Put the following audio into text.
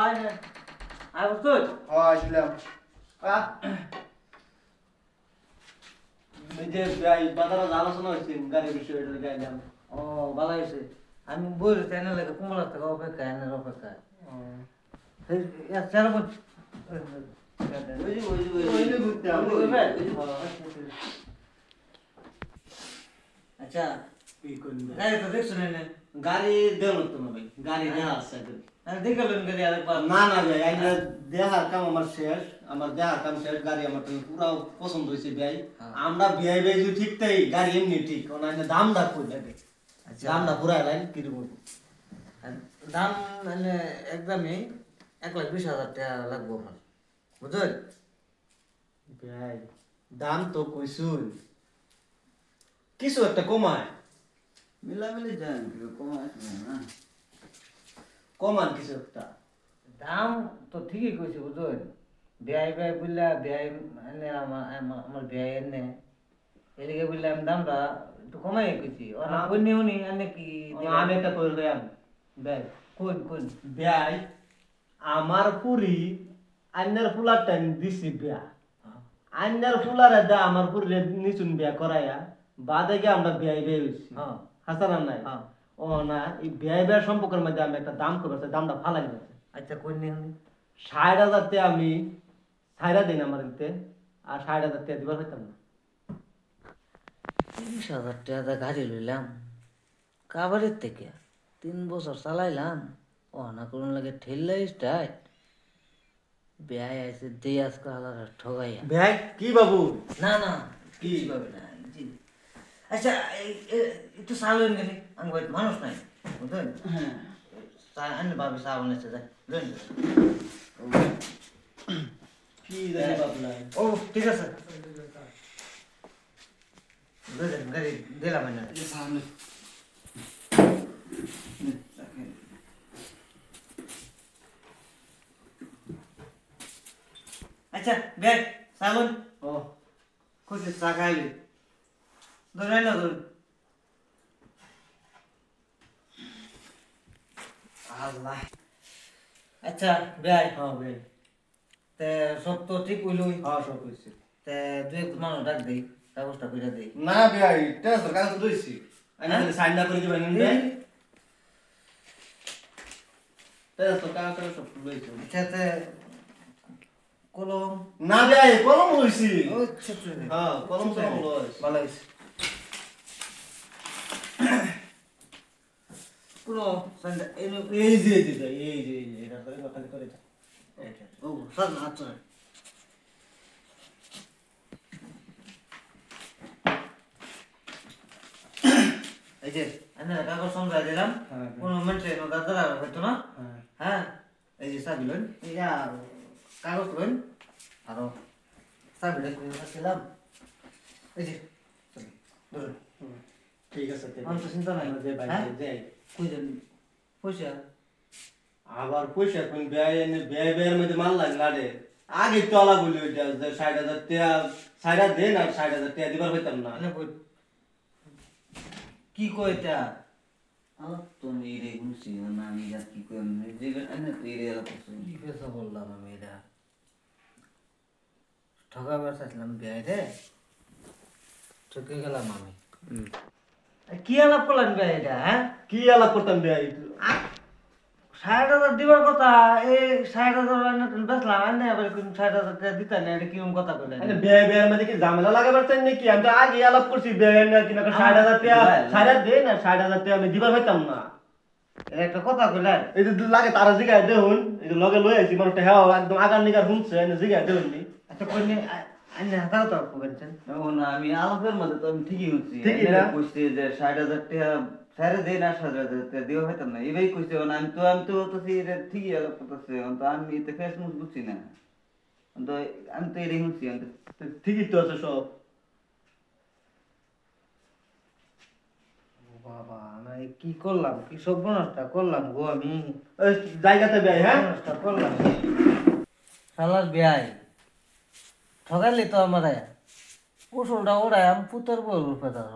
আয় না আয় বুঝছস আসলাম এই যে বাজারে আলোচনা হয়েছে গাড়ির বিষয়ে গাইলাম। ও ভালো হয়েছে আমি বলি তাই না লাগে কুমড়া থেকে অপেক্ষা এনের অপেক্ষা চার আচ্ছা গাড়ি তো দেখছো না গাড়ি দেন তো ভাই গাড়ি দেয়া আছে দেখলেন গাড়ি আরেকবার না না ভাই আইনা দেহার কাম আমার শেষ আমার দেহার কাম শেষ গাড়ি আমার তো পুরো পছন্দ হয়েছে ভাই আমরা বিআই ভাই যদি ঠিক তাই গাড়ি এমনি ঠিক ওনার দামটা কই লাগে আচ্ছা দামটা পুরা লাইন কিরকম দাম মানে একদমই 1,20,000 টাকা লাগবে আমার বুঝলেন ভাই দাম তো কইছুন কিছু একটা কমায় মিলামিলি যান কমায় না কমান কিছু একটা দাম তো ঠিকই কইছে বুঝলেন ব্যয় ব্যয় বললা ব্যয় এনে আমার ব্যয় এনে এদিকে বললে আমি দামটা একটু কমাই কইছি ওনা কইনি উনি এনে কি আমি একটা কই দেন ভাই কোন কোন ভাই আমার পুরি আন্নার ফুলার টাইম দিছি বিয়া আন্নার ফুলারে দা আমার পুরি নিচুন বিয়া করায়া বাদে গিয়ে আমরা বিয়াই বিয়ে হইছি হ্যাঁ হাসান নাই হ্যাঁ ও না এই বিয়াই বিয়ার সম্পর্কের মধ্যে আমি একটা দাম করবো দামটা ফালাই গেছে আচ্ছা কইনি উনি 60,000 টাকা আমি ছাইরা দিন আমার দিতে আর 60,000 টাকা দিবার হইতাম না 30,000 টাকা গাড়ি লইলাম কাবারের থেকে 3 বছর চালাইলাম ও না করুন লাগে ঠেললাই স্টাইট ব্যয় আছে দিয়ে আজকে আলাদা ঠগাইয়া ভাই কি বাবু না না কি পাবে না জি আচ্ছা একটু সালেন গেলে আমি বলি মানুষ নাই বুঝলেন হ্যাঁ আমি ভাবি চা বানাইছে যাই কি জানি বাবলা ও ঠিক আছে গাড়ি দিলাম না সামনে আচ্ছা বেগ সালুন ও খুশি চা খাইলি ধরে না ধরুন আল্লাহ আচ্ছা বেগ হ্যাঁ ভাই তে সব তো ঠিক হইলই হ্যাঁ সব হইছে তে দুই এক মানুষ ডাক দেই কাগজটা কইরা দেই না ভাই টেস্ট কাজ দইছি আমি খালি সাইন না করে দিবেন ভাই টেস্ট কাজ করে সব লইছি আচ্ছা তে কলম না ভাই কলম লইছি ও ছোট হ্যাঁ কলম তো লইছি ভালো হইছে পুরো সন্ধ্যা এই যে এটা করে কথা করে এটা ও সব আচ্ছা এই যে আমি কাগজ সমঝা দিলাম কোন মানুষের দাদা হয়তো না হ্যাঁ এই যে চাবি লইন এই যে কাগজ লইন আরো চাবিটা করে রাখছিলাম এই যে ধরুন ঠিক আছে আমার তো চিন্তা নাই যে ভাই হ্যাঁ? যাই কই যান পয়সা আবার পয়সা কোন ব্যয় এনে ব্যয়ের মধ্যে মাল লাগলাড়ে আগে তো আলা বলি ওইটা যে 60,000 টাকা সাইরা দেন আর 60,000 টাকা দিবার হইতাম না মানে কি কইতা আমার তো মেরে গুনছি না আমি আর কি করি যে আমি তো এর এলা পছন্দ কি পেশা বললাম আমি এটা ঠকাবার চাইছিলাম বিয়ে রে ঠকে গেলাম আমি কি আলাপ করলেন বিয়ে এটা হ্যাঁ কি আলাপ করতাম ব্যয় 60,000 দিবার কথা এই 60,000 বেচলাম আনে আবার 60,000 টাকা দিতা না এটা কিরম কথা কইলেন মানে ব্যয়ের মধ্যে কি ঝামেলা লাগাবার চাই নাকি আমি তো আগে আলাপ করছি ব্যয় না কিনা 60,000 টাকা সাইরা দেন আর 60,000 টাকা আমি দিবার হইতাম না এটা একটা কথা কইলেন এই যে লাগে তারা জিগায় দেখুন এই যে লগে লই আইছি মানুষটা হ্যাঁ একদম আগার নিগার শুনছে এনে জিগায় দেখুন নি আচ্ছা কইনি আনে হাতাও তো কইছেন ও না আমি আলাপের মধ্যে তো আমি ঠিকই হচ্ছি ঠিকই না? কইছে যে 60,000 টাকা সারে দেন আর 60,000 টাকা দিও হইতাম না এবাই কইছে আমি তো এটা ঠিকই আলাপ করতেছে তো আমি এতে ফেসবুক বুঝছি না তো আমি তো এটাই শুনছি ঠিকই তো আছে সব বাবা আমি কি করলাম কি সর্বনাশটা করলাম গো আমি এই জায়গাতে ব্যয় হ্যাঁ সর্বনাশটা করলাম শালার বিয়াই ঠগালি তো আমার উসুলটা ওড়ায় আমি পুতর বলবো পেতার